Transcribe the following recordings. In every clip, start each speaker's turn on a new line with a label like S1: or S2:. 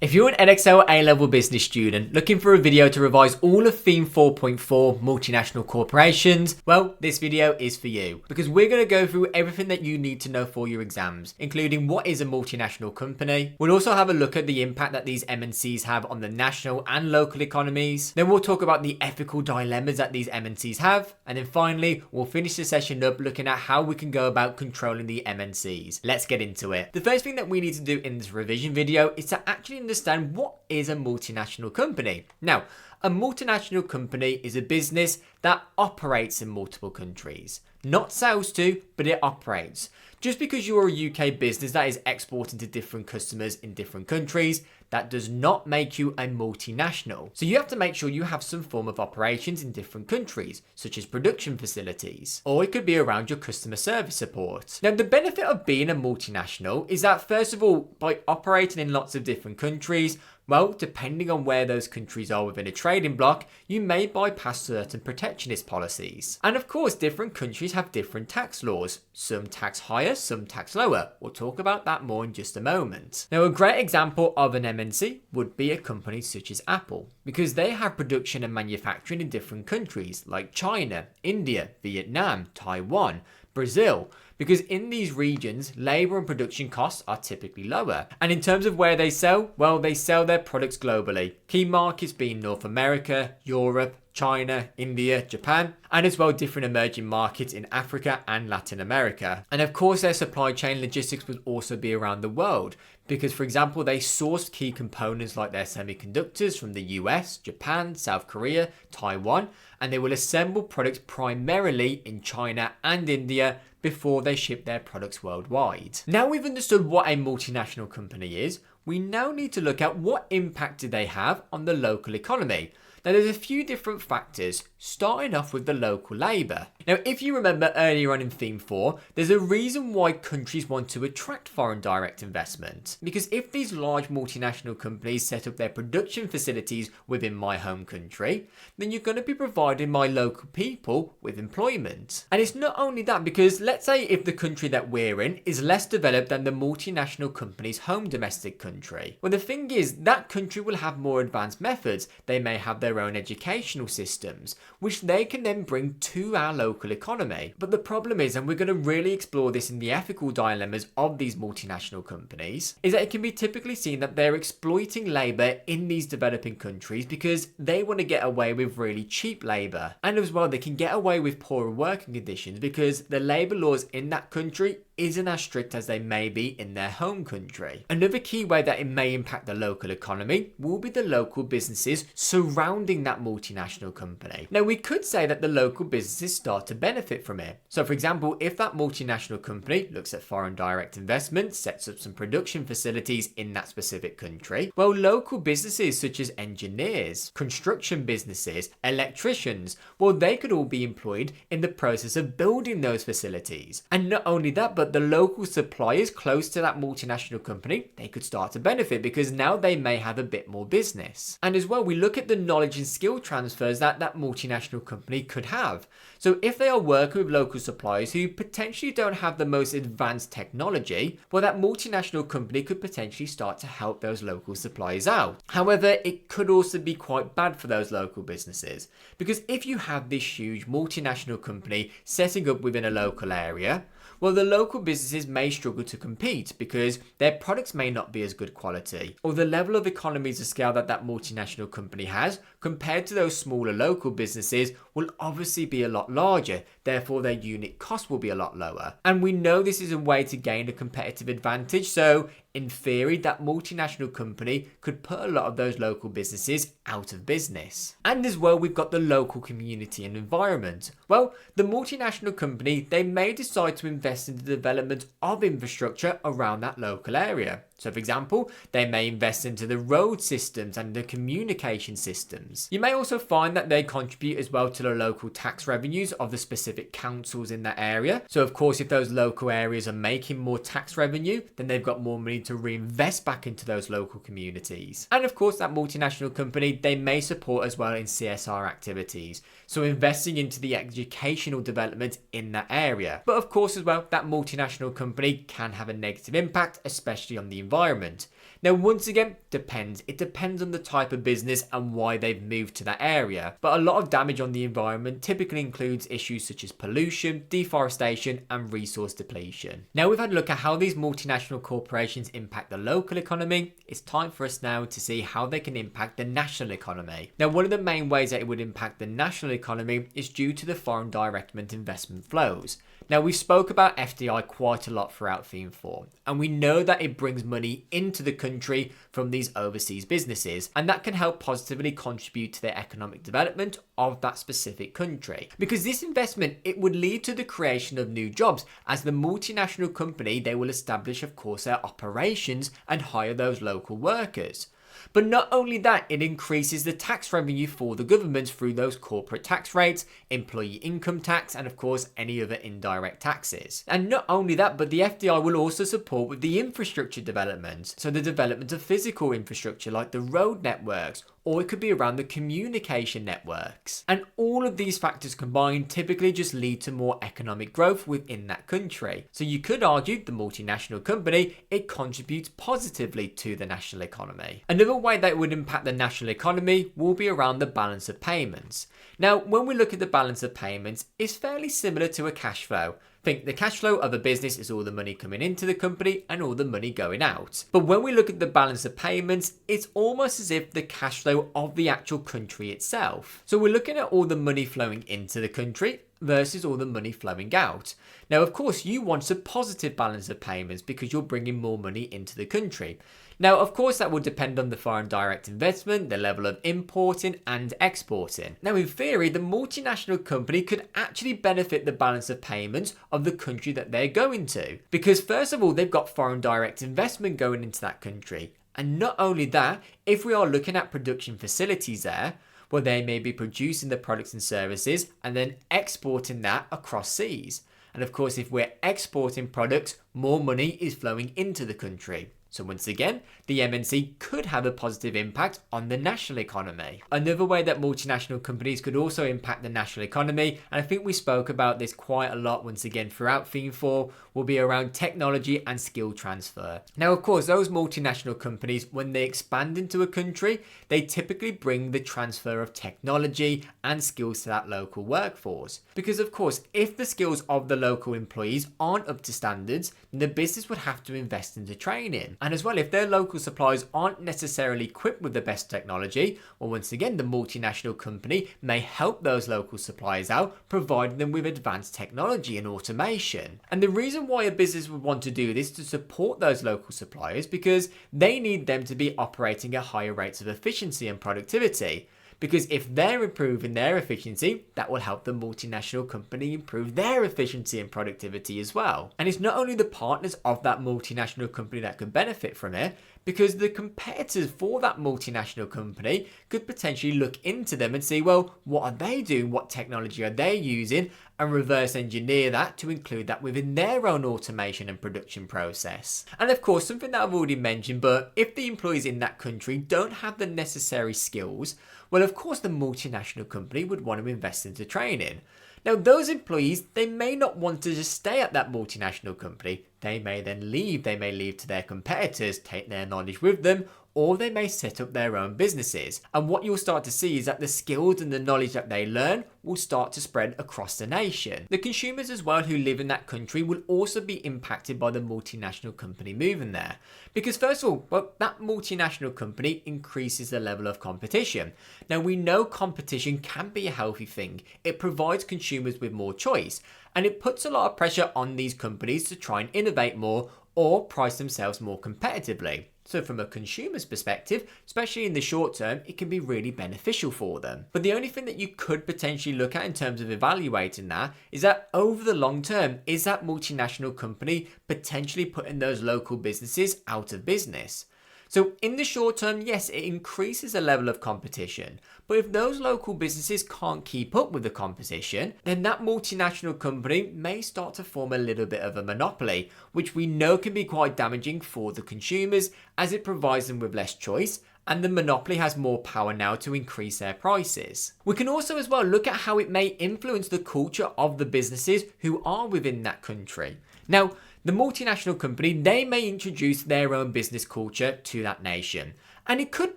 S1: If you're an Edexcel A-level business student looking for a video to revise all of theme 4.4 multinational corporations, well, this video is for you because we're going to go through everything that you need to know for your exams, including what is a multinational company. We'll also have a look at the impact that these MNCs have on the national and local economies. Then we'll talk about the ethical dilemmas that these MNCs have. And then finally, we'll finish the session up looking at how we can go about controlling the MNCs. Let's get into it. The first thing that we need to do in this revision video is to actually understand what is a multinational company. Now, a multinational company is a business that operates in multiple countries. Not sells to, but it operates. Just because you're a UK business that is exporting to different customers in different countries, that does not make you a multinational. So you have to make sure you have some form of operations in different countries, such as production facilities, or it could be around your customer service support. Now, the benefit of being a multinational is that, first of all, by operating in lots of different countries, well, depending on where those countries are within a trading bloc, you may bypass certain protectionist policies. And of course, different countries have different tax laws. Some tax higher, some tax lower. We'll talk about that more in just a moment. Now, a great example of an MNC would be a company such as Apple, because they have production and manufacturing in different countries like China, India, Vietnam, Taiwan, Brazil, because in these regions, labour and production costs are typically lower. And in terms of where they sell, well, they sell their products globally. Key markets being North America, Europe, China, India, Japan, and as well different emerging markets in Africa and Latin America. And of course, their supply chain logistics would also be around the world, because for example, they source key components like their semiconductors from the US, Japan, South Korea, Taiwan, and they will assemble products primarily in China and India before they ship their products worldwide. Now we've understood what a multinational company is, we now need to look at what impact do they have on the local economy. Now there's a few different factors, starting off with the local labour. Now if you remember earlier on in theme 4, there's a reason why countries want to attract foreign direct investment. Because if these large multinational companies set up their production facilities within my home country, then you're going to be providing my local people with employment. And it's not only that, because let's say if the country that we're in is less developed than the multinational company's home domestic country. Well, the thing is, that country will have more advanced methods. They may have their own educational systems, which they can then bring to our local economy. But the problem is, and we're going to really explore this in the ethical dilemmas of these multinational companies, is that it can be typically seen that they're exploiting labour in these developing countries because they want to get away with really cheap labour. And as well, they can get away with poorer working conditions because the labour laws in that country isn't as strict as they may be in their home country. Another key way that it may impact the local economy will be the local businesses surrounding that multinational company. Now we could say that the local businesses start to benefit from it. So for example, if that multinational company looks at foreign direct investment, sets up some production facilities in that specific country, well, local businesses such as engineers, construction businesses, electricians, well, they could all be employed in the process of building those facilities. And not only that, but the local suppliers close to that multinational company, they could start to benefit because now they may have a bit more business. And as well, we look at the knowledge and skill transfers that that multinational company could have. So if they are working with local suppliers who potentially don't have the most advanced technology, well, that multinational company could potentially start to help those local suppliers out. However, it could also be quite bad for those local businesses, because if you have this huge multinational company setting up within a local area, well, the local businesses may struggle to compete because their products may not be as good quality, or the level of economies of scale that that multinational company has compared to those smaller local businesses will obviously be a lot larger, therefore their unit cost will be a lot lower. And we know this is a way to gain a competitive advantage, so in theory, that multinational company could put a lot of those local businesses out of business. And as well, we've got the local community and environment. Well, the multinational company, they may decide to invest in the development of infrastructure around that local area. So for example, they may invest into the road systems and the communication systems. You may also find that they contribute as well to the local tax revenues of the specific councils in that area. So of course, if those local areas are making more tax revenue, then they've got more money to reinvest back into those local communities. And of course, that multinational company, they may support as well in CSR activities. So investing into the educational development in that area. But of course as well, that multinational company can have a negative impact, especially on the environment. Now, once again, depends. It depends on the type of business and why they've moved to that area. But a lot of damage on the environment typically includes issues such as pollution, deforestation, and resource depletion. Now, we've had a look at how these multinational corporations impact the local economy. It's time for us now to see how they can impact the national economy. Now, one of the main ways that it would impact the national economy is due to the foreign direct investment flows. Now, we spoke about FDI quite a lot throughout Theme 4, and we know that it brings money into the country from these overseas businesses, and that can help positively contribute to the economic development of that specific country. Because this investment, it would lead to the creation of new jobs, as the multinational company, they will establish, of course, their operations and hire those local workers. But not only that, it increases the tax revenue for the government through those corporate tax rates, employee income tax, and of course any other indirect taxes. And not only that, but the FDI will also support with the infrastructure development. So the development of physical infrastructure like the road networks, or it could be around the communication networks. And all of these factors combined typically just lead to more economic growth within that country. So you could argue the multinational company, it contributes positively to the national economy. Another way that would impact the national economy will be around the balance of payments. Now, when we look at the balance of payments, it's fairly similar to a cash flow. Think the cash flow of a business is all the money coming into the company and all the money going out. But when we look at the balance of payments, it's almost as if the cash flow of the actual country itself. So we're looking at all the money flowing into the country versus all the money flowing out. Now, of course, you want a positive balance of payments because you're bringing more money into the country. Now, of course, that will depend on the foreign direct investment, the level of importing and exporting. Now, in theory, the multinational company could actually benefit the balance of payments of the country that they're going to. Because first of all, they've got foreign direct investment going into that country. And not only that, if we are looking at production facilities there, well, they may be producing the products and services and then exporting that across seas. And of course, if we're exporting products, more money is flowing into the country. So once again, the MNC could have a positive impact on the national economy. Another way that multinational companies could also impact the national economy, and I think we spoke about this quite a lot once again throughout Theme 4, will be around technology and skill transfer. Now, of course, those multinational companies, when they expand into a country, they typically bring the transfer of technology and skills to that local workforce. Because of course, if the skills of the local employees aren't up to standards, then the business would have to invest into training. And as well, if their local suppliers aren't necessarily equipped with the best technology, well, once again, the multinational company may help those local suppliers out, providing them with advanced technology and automation. And the reason why a business would want to do this is to support those local suppliers, because they need them to be operating at higher rates of efficiency and productivity. Because if they're improving their efficiency, that will help the multinational company improve their efficiency and productivity as well. And it's not only the partners of that multinational company that could benefit from it, because the competitors for that multinational company could potentially look into them and see, well, what are they doing? What technology are they using? And reverse engineer that to include that within their own automation and production process. And of course, something that I've already mentioned, but if the employees in that country don't have the necessary skills, well, of course, the multinational company would want to invest into training. Now, those employees, they may not want to just stay at that multinational company. They may then leave. They may leave to their competitors, take their knowledge with them, or they may set up their own businesses. And what you'll start to see is that the skills and the knowledge that they learn will start to spread across the nation. The consumers as well who live in that country will also be impacted by the multinational company moving there. Because first of all, well, that multinational company increases the level of competition. Now, we know competition can be a healthy thing. It provides consumers with more choice, and it puts a lot of pressure on these companies to try and innovate more or price themselves more competitively. So from a consumer's perspective, especially in the short term, it can be really beneficial for them. But the only thing that you could potentially look at in terms of evaluating that is that over the long term, is that multinational company potentially putting those local businesses out of business? So in the short term, yes, it increases the level of competition. But if those local businesses can't keep up with the competition, then that multinational company may start to form a little bit of a monopoly, which we know can be quite damaging for the consumers as it provides them with less choice, and the monopoly has more power now to increase their prices. We can also as well look at how it may influence the culture of the businesses who are within that country. Now, The multinational company, they may introduce their own business culture to that nation. And it could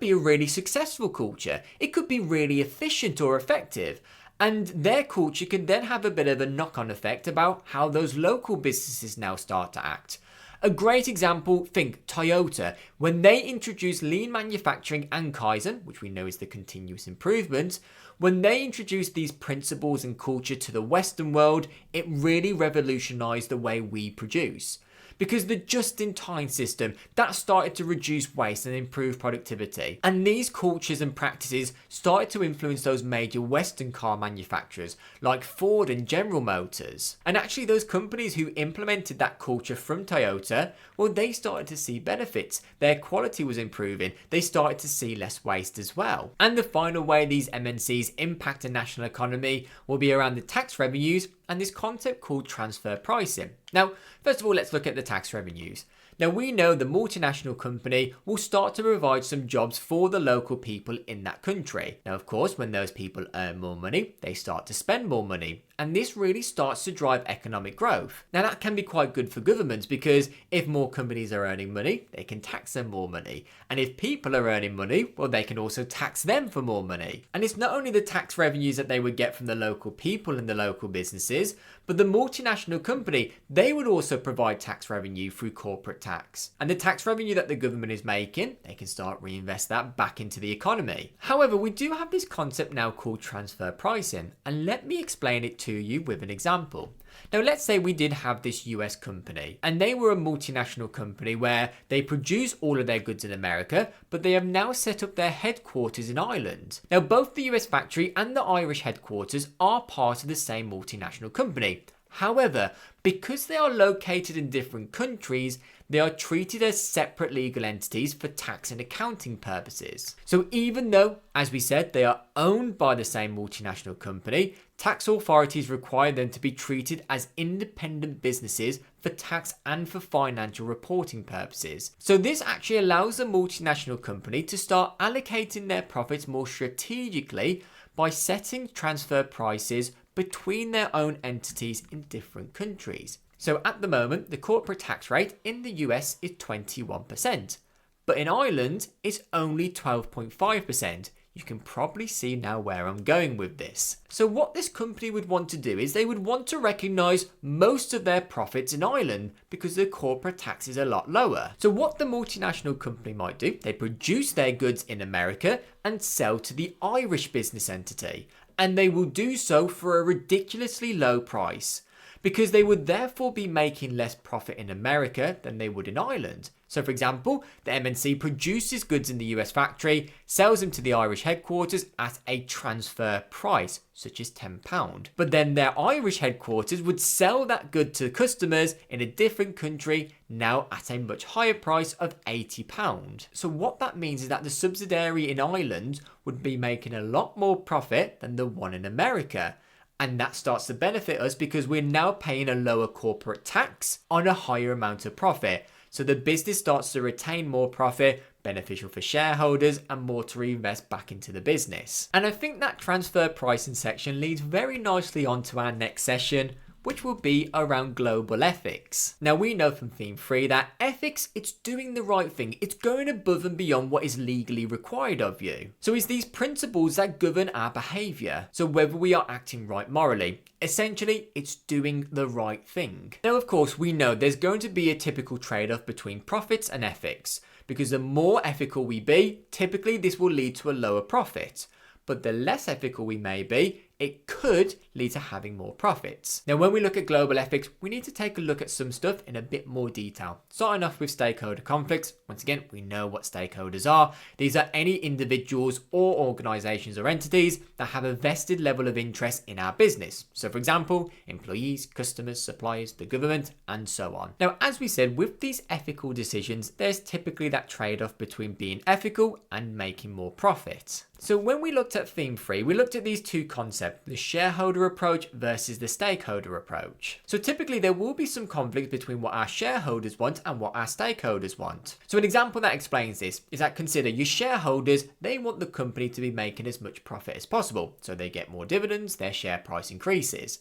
S1: be a really successful culture. It could be really efficient or effective. And their culture can then have a bit of a knock-on effect about how those local businesses now start to act. A great example, think Toyota. When they introduced lean manufacturing and Kaizen, which we know is the continuous improvement, when they introduced these principles and culture to the Western world, it really revolutionized the way we produce. Because the just-in-time system, that started to reduce waste and improve productivity. And these cultures and practices started to influence those major Western car manufacturers like Ford and General Motors. And actually those companies who implemented that culture from Toyota, well, they started to see benefits. Their quality was improving. They started to see less waste as well. And the final way these MNCs impact a national economy will be around the tax revenues and this concept called transfer pricing. Now, first of all, let's look at the tax revenues. Now, we know the multinational company will start to provide some jobs for the local people in that country. Now, of course, when those people earn more money, they start to spend more money. And this really starts to drive economic growth. Now, that can be quite good for governments because if more companies are earning money, they can tax them more money. And if people are earning money, well, they can also tax them for more money. And it's not only the tax revenues that they would get from the local people and the local businesses, but the multinational company, they would also provide tax revenue through corporate tax. And the tax revenue that the government is making, they can start reinvest that back into the economy. However, we do have this concept now called transfer pricing. And let me explain it to you with an example. Now, let's say we did have this US company and they were a multinational company where they produce all of their goods in America, but they have now set up their headquarters in Ireland. Now, both the US factory and the Irish headquarters are part of the same multinational company. However, because they are located in different countries, they are treated as separate legal entities for tax and accounting purposes. So even though, as we said, they are owned by the same multinational company, tax authorities require them to be treated as independent businesses for tax and for financial reporting purposes. So this actually allows the multinational company to start allocating their profits more strategically by setting transfer prices between their own entities in different countries. So at the moment, the corporate tax rate in the US is 21%, but in Ireland, it's only 12.5%. You can probably see now where I'm going with this. So what this company would want to do is they would want to recognise most of their profits in Ireland because the corporate tax is a lot lower. So what the multinational company might do, they produce their goods in America and sell to the Irish business entity. And they will do so for a ridiculously low price because they would therefore be making less profit in America than they would in Ireland. So for example, the MNC produces goods in the US factory, sells them to the Irish headquarters at a transfer price, such as £10. But then their Irish headquarters would sell that good to customers in a different country, now at a much higher price of £80. So what that means is that the subsidiary in Ireland would be making a lot more profit than the one in America. And that starts to benefit us because we're now paying a lower corporate tax on a higher amount of profit. So the business starts to retain more profit, beneficial for shareholders and more to reinvest back into the business. And I think that transfer pricing section leads very nicely on to our next session, which will be around global ethics. Now we know from theme 3 that ethics, it's doing the right thing. It's going above and beyond what is legally required of you. So it's these principles that govern our behaviour. So whether we are acting right morally, essentially it's doing the right thing. Now of course we know there's going to be a typical trade-off between profits and ethics, because the more ethical we be, typically this will lead to a lower profit. But the less ethical we may be, it could lead to having more profits. Now, when we look at global ethics, we need to take a look at some stuff in a bit more detail. Starting off with stakeholder conflicts. Once again, we know what stakeholders are. These are any individuals or organizations or entities that have a vested level of interest in our business. So for example, employees, customers, suppliers, the government, and so on. Now, as we said, with these ethical decisions, there's typically that trade-off between being ethical and making more profit. So when we looked at theme 3, we looked at these two concepts, the shareholder approach versus the stakeholder approach. So typically there will be some conflict between what our shareholders want and what our stakeholders want. So an example that explains this is that consider your shareholders, they want the company to be making as much profit as possible. So they get more dividends, their share price increases.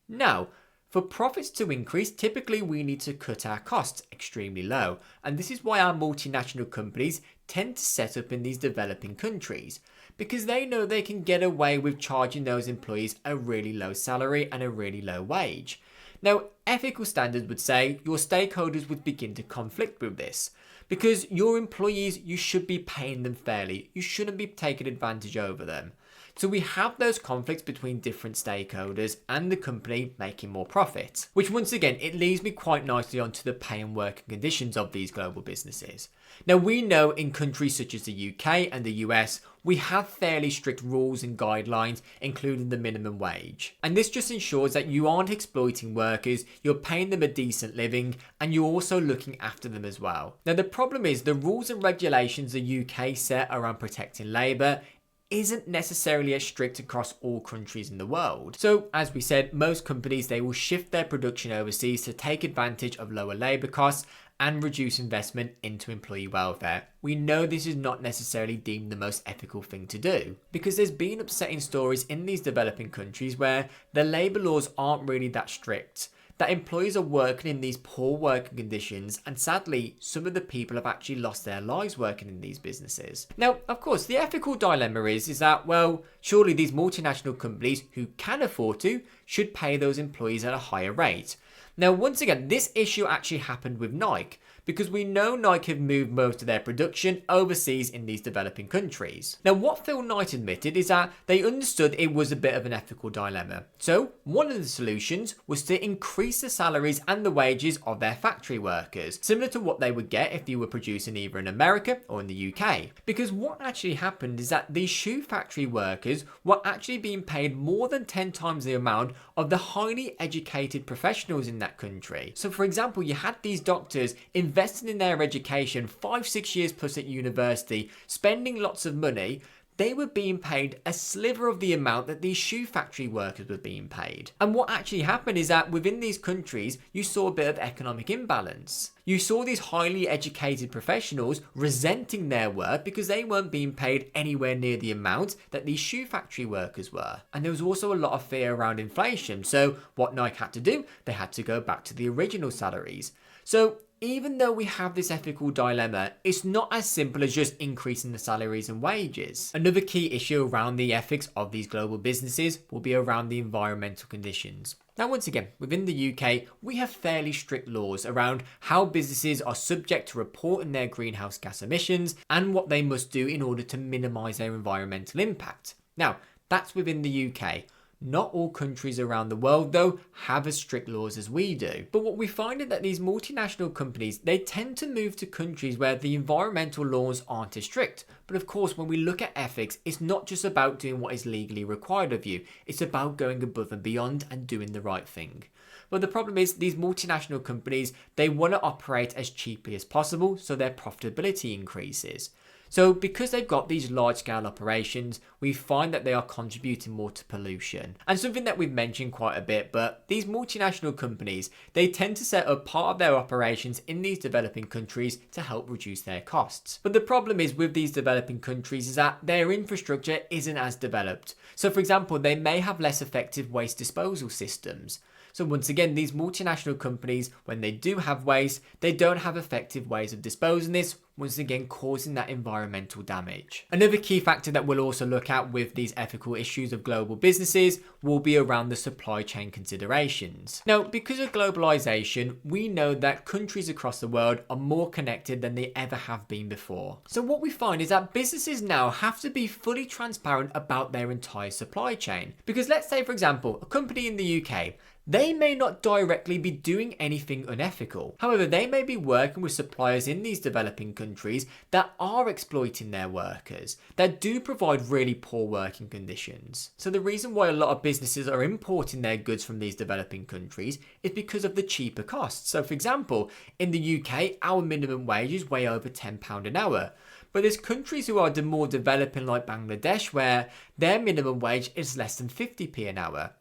S1: Now, For profits to increase, typically we need to cut our costs extremely low, and this is why our multinational companies tend to set up in these developing countries, because they know they can get away with charging those employees a really low salary and a really low wage. Now, ethical standards would say your stakeholders would begin to conflict with this, because your employees, you should be paying them fairly, you shouldn't be taking advantage over them. So we have those conflicts between different stakeholders and the company making more profit, which once again, it leads me quite nicely onto the pay and working conditions of these global businesses. Now we know in countries such as the UK and the US, we have fairly strict rules and guidelines, including the minimum wage. And this just ensures that you aren't exploiting workers, you're paying them a decent living, and you're also looking after them as well. Now the problem is the rules and regulations the UK set around protecting labour isn't necessarily as strict across all countries in the world. So as we said, most companies, they will shift their production overseas to take advantage of lower labour costs and reduce investment into employee welfare. We know this is not necessarily deemed the most ethical thing to do, because there's been upsetting stories in these developing countries where the labour laws aren't really that strict, that employees are working in these poor working conditions, and sadly, some of the people have actually lost their lives working in these businesses. Now, of course, the ethical dilemma is that, well, surely these multinational companies who can afford to should pay those employees at a higher rate. Now, once again, this issue actually happened with Nike, because we know Nike have moved most of their production overseas in these developing countries. Now, what Phil Knight admitted is that they understood it was a bit of an ethical dilemma. So, one of the solutions was to increase the salaries and the wages of their factory workers, similar to what they would get if you were producing either in America or in the UK. Because what actually happened is that these shoe factory workers were actually being paid more than 10 times the amount of the highly educated professionals in that country. So, for example, you had these doctors investing in their education 5-6 years plus at university, spending lots of money. They were being paid a sliver of the amount that these shoe factory workers were being paid. And what actually happened is that within these countries, you saw a bit of economic imbalance. You saw these highly educated professionals resenting their work because they weren't being paid anywhere near the amount that these shoe factory workers were. And there was also a lot of fear around inflation. So what Nike had to do, they had to go back to the original salaries. So even though we have this ethical dilemma, it's not as simple as just increasing the salaries and wages. Another key issue around the ethics of these global businesses will be around the environmental conditions. Now, once again, within the UK, we have fairly strict laws around how businesses are subject to reporting their greenhouse gas emissions and what they must do in order to minimise their environmental impact. Now, that's within the UK. Not all countries around the world, though, have as strict laws as we do. But what we find is that these multinational companies, they tend to move to countries where the environmental laws aren't as strict. But of course, when we look at ethics, it's not just about doing what is legally required of you. It's about going above and beyond and doing the right thing. But the problem is these multinational companies, they want to operate as cheaply as possible so their profitability increases. So because they've got these large-scale operations, we find that they are contributing more to pollution. And something that we've mentioned quite a bit, but these multinational companies, they tend to set up part of their operations in these developing countries to help reduce their costs. But the problem is with these developing countries is that their infrastructure isn't as developed. So for example, they may have less effective waste disposal systems. So once again, these multinational companies, when they do have waste, they don't have effective ways of disposing this, once again causing that environmental damage. Another key factor that we'll also look at with these ethical issues of global businesses will be around the supply chain considerations. Now, because of globalization, we know that countries across the world are more connected than they ever have been before. So what we find is that businesses now have to be fully transparent about their entire supply chain. Because let's say, for example, a company in the UK, they may not directly be doing anything unethical. However, they may be working with suppliers in these developing countries that are exploiting their workers, that do provide really poor working conditions. So the reason why a lot of businesses are importing their goods from these developing countries is because of the cheaper costs. So for example, in the UK, our minimum wage is way over £10 an hour. But there's countries who are more developing like Bangladesh where their minimum wage is less than 50p an hour.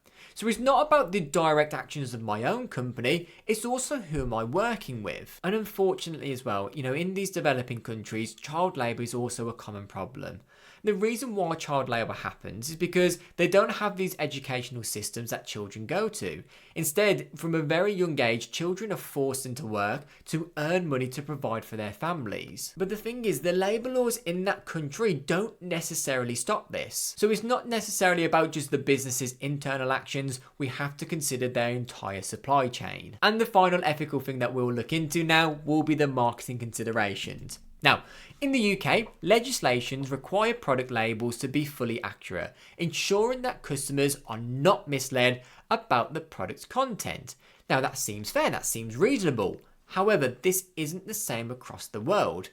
S1: So it's not about the direct actions of my own company, it's also who am I working with. And unfortunately as well, in these developing countries, child labour is also a common problem. The reason why child labour happens is because they don't have these educational systems that children go to. Instead, from a very young age, children are forced into work to earn money to provide for their families. But the thing is, the labour laws in that country don't necessarily stop this. So it's not necessarily about just the business's internal actions, we have to consider their entire supply chain. And the final ethical thing that we'll look into now will be the marketing considerations. Now, in the UK, legislations require product labels to be fully accurate, ensuring that customers are not misled about the product's content. Now, that seems fair, that seems reasonable. However, this isn't the same across the world,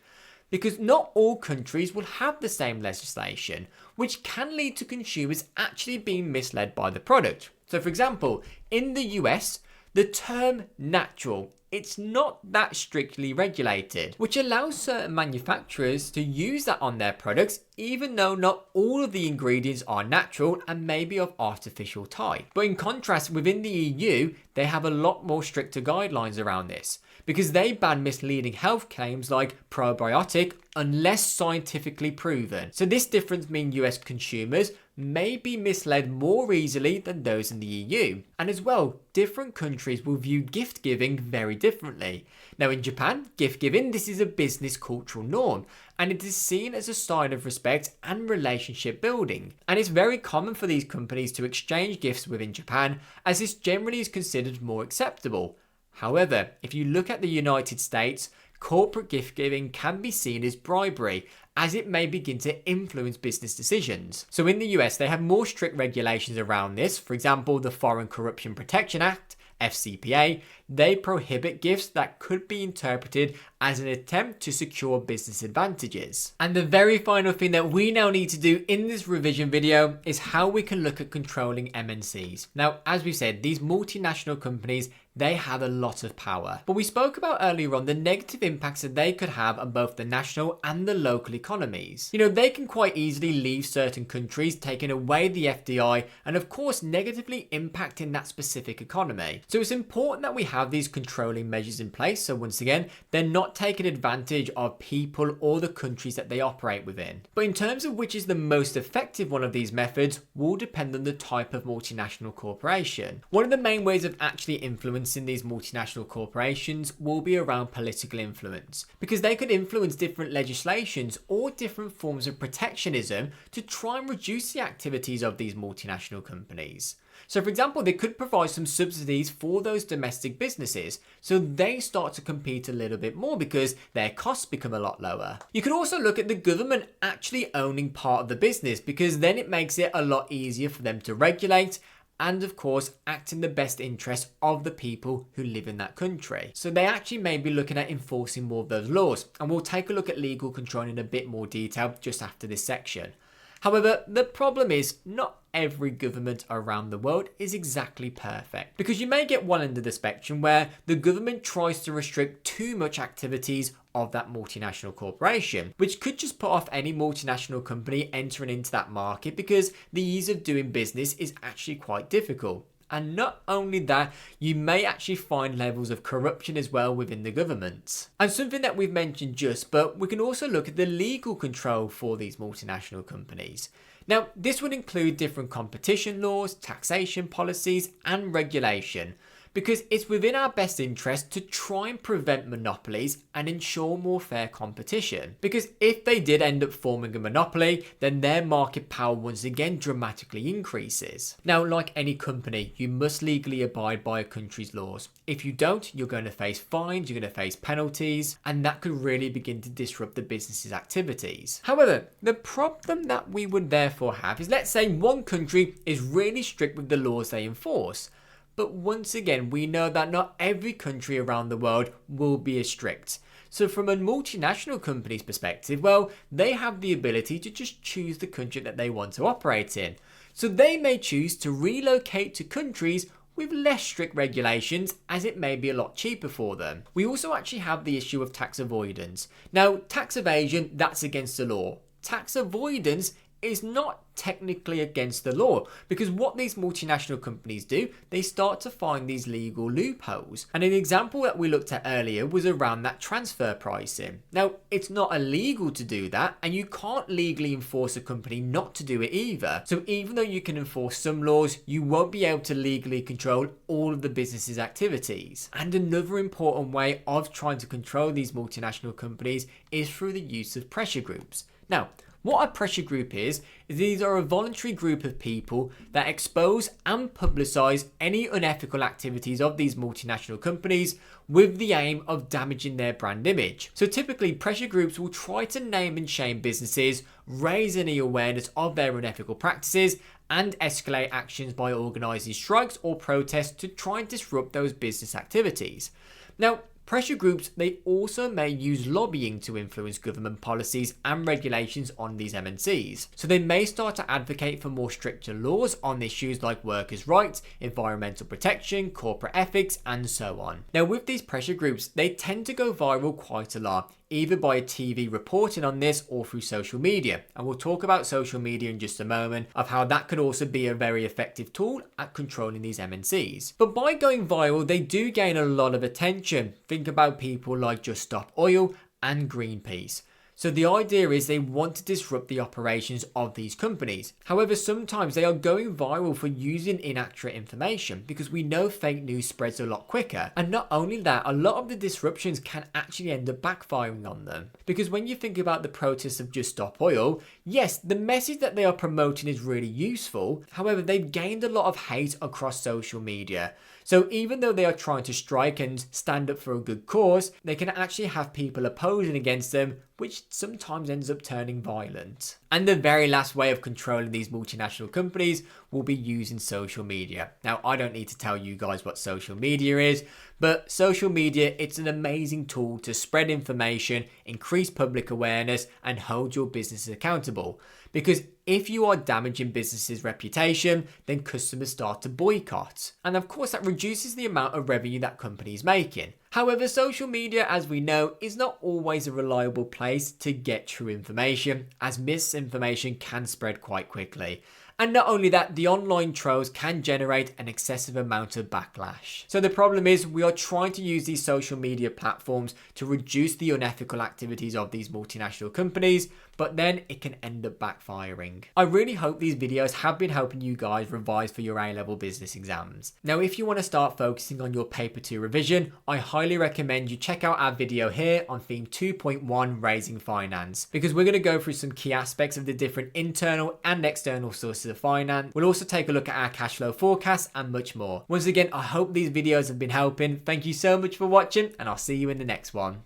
S1: because not all countries will have the same legislation, which can lead to consumers actually being misled by the product. So, for example, in the US, the term natural, it's not that strictly regulated, which allows certain manufacturers to use that on their products, even though not all of the ingredients are natural and maybe of artificial type. But in contrast, within the EU, they have a lot more stricter guidelines around this, because they ban misleading health claims like probiotic unless scientifically proven. So this difference means US consumers may be misled more easily than those in the EU. And as well, different countries will view gift giving very differently. Now in Japan, gift giving, this is a business cultural norm, and it is seen as a sign of respect and relationship building. And it's very common for these companies to exchange gifts within Japan, as this generally is considered more acceptable. However, if you look at the United States, corporate gift giving can be seen as bribery, as it may begin to influence business decisions. So in the US, they have more strict regulations around this. For example, the Foreign Corruption Protection Act, FCPA, they prohibit gifts that could be interpreted as an attempt to secure business advantages. And the very final thing that we now need to do in this revision video is how we can look at controlling MNCs. Now, as we said, these multinational companies, they have a lot of power. But we spoke about earlier on the negative impacts that they could have on both the national and the local economies. They can quite easily leave certain countries, taking away the FDI, and of course negatively impacting that specific economy. So it's important that we have these controlling measures in place. So once again, they're not taking advantage of people or the countries that they operate within. But in terms of which is the most effective one of these methods will depend on the type of multinational corporation. One of the main ways of actually influencing these multinational corporations will be around political influence, because they could influence different legislations or different forms of protectionism to try and reduce the activities of these multinational companies. So for example, they could provide some subsidies for those domestic businesses so they start to compete a little bit more because their costs become a lot lower. You could also look at the government actually owning part of the business, because then it makes it a lot easier for them to regulate and of course act in the best interest of the people who live in that country. So they actually may be looking at enforcing more of those laws, and we'll take a look at legal control in a bit more detail just after this section. However, the problem is not every government around the world is exactly perfect, because you may get one end of the spectrum where the government tries to restrict too much activities of that multinational corporation, which could just put off any multinational company entering into that market, because the ease of doing business is actually quite difficult. And not only that, you may actually find levels of corruption as well within the government. And something that we've mentioned but we can also look at the legal control for these multinational companies. Now, this would include different competition laws, taxation policies, and regulation, because it's within our best interest to try and prevent monopolies and ensure more fair competition. Because if they did end up forming a monopoly, then their market power once again dramatically increases. Now, like any company, you must legally abide by a country's laws. If you don't, you're going to face fines, you're going to face penalties, and that could really begin to disrupt the business's activities. However, the problem that we would therefore have is, let's say one country is really strict with the laws they enforce. But once again, we know that not every country around the world will be as strict. So from a multinational company's perspective, well, they have the ability to just choose the country that they want to operate in. So they may choose to relocate to countries with less strict regulations, as it may be a lot cheaper for them. We also actually have the issue of tax avoidance. Now, tax evasion, that's against the law. Tax avoidance is not technically against the law, because what these multinational companies do, they start to find these legal loopholes. And an example that we looked at earlier was around that transfer pricing. Now, it's not illegal to do that, and you can't legally enforce a company not to do it either. So even though you can enforce some laws, you won't be able to legally control all of the business's activities. And another important way of trying to control these multinational companies is through the use of pressure groups. Now, what a pressure group is these are a voluntary group of people that expose and publicise any unethical activities of these multinational companies with the aim of damaging their brand image. So typically, pressure groups will try to name and shame businesses, raise any awareness of their unethical practices, and escalate actions by organising strikes or protests to try and disrupt those business activities. Now, pressure groups, they also may use lobbying to influence government policies and regulations on these MNCs. So they may start to advocate for more stricter laws on issues like workers' rights, environmental protection, corporate ethics, and so on. Now, with these pressure groups, they tend to go viral quite a lot, either by TV reporting on this or through social media. And we'll talk about social media in just a moment, of how that could also be a very effective tool at controlling these MNCs. But by going viral, they do gain a lot of attention. Think about people like Just Stop Oil and Greenpeace. So the idea is they want to disrupt the operations of these companies. However, sometimes they are going viral for using inaccurate information, because we know fake news spreads a lot quicker. And not only that, a lot of the disruptions can actually end up backfiring on them. Because when you think about the protests of Just Stop Oil, yes, the message that they are promoting is really useful. However, they've gained a lot of hate across social media. So even though they are trying to strike and stand up for a good cause, they can actually have people opposing against them, which sometimes ends up turning violent. And the very last way of controlling these multinational companies will be using social media. Now, I don't need to tell you guys what social media is, but social media, it's an amazing tool to spread information, increase public awareness, and hold your business accountable. Because if you are damaging business's reputation, then customers start to boycott. And of course, that reduces the amount of revenue that company is making. However, social media, as we know, is not always a reliable place to get true information, as misinformation can spread quite quickly. And not only that, the online trolls can generate an excessive amount of backlash. So the problem is, we are trying to use these social media platforms to reduce the unethical activities of these multinational companies, but then it can end up backfiring. I really hope these videos have been helping you guys revise for your A-level business exams. Now, if you want to start focusing on your paper 2 revision, I highly recommend you check out our video here on theme 2.1, Raising Finance, because we're going to go through some key aspects of the different internal and external sources of finance. We'll also take a look at our cash flow forecast and much more. Once again, I hope these videos have been helping. Thank you so much for watching, and I'll see you in the next one.